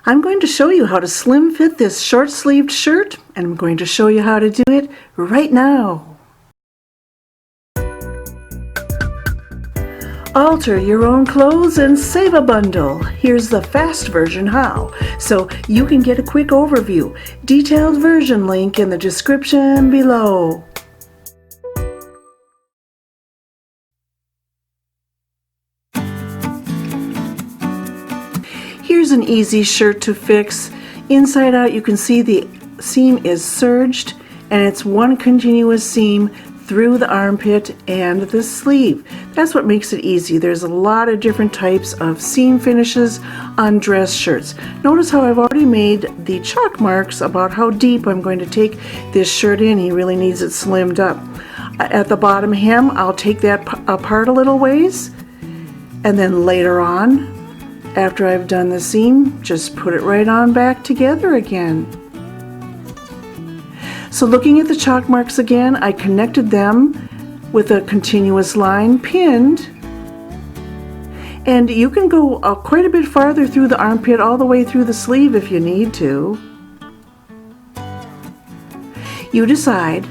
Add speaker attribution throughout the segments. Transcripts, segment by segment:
Speaker 1: I'm going to show you how to slim fit this short-sleeved shirt, and I'm going to show you how to do it right now. Alter your own clothes and save a bundle. Here's the fast version how, so you can get a quick overview. Detailed version link in the description below. Here's an easy shirt to fix. Inside out you can see the seam is serged and it's one continuous seam through the armpit and the sleeve. That's what makes it easy. There's a lot of different types of seam finishes on dress shirts. Notice how I've already made the chalk marks about how deep I'm going to take this shirt in. He really needs it slimmed up. At the bottom hem, I'll take that apart a little ways, and then later on, after I've done the seam, just put it right on back together again. So looking at the chalk marks again, I connected them with a continuous line, pinned, and you can go quite a bit farther through the armpit all the way through the sleeve if you need to. You decide.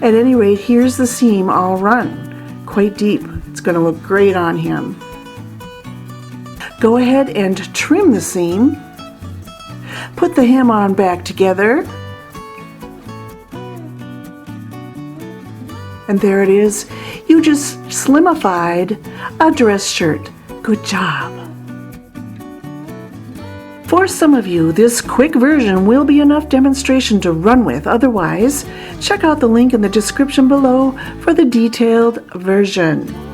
Speaker 1: At any rate, here's the seam all run, quite deep. It's going to look great on him. Go ahead and trim the seam. Put the hem on back together. And there it is. You just slimified a dress shirt. Good job. For some of you, this quick version will be enough demonstration to run with. Otherwise, check out the link in the description below for the detailed version.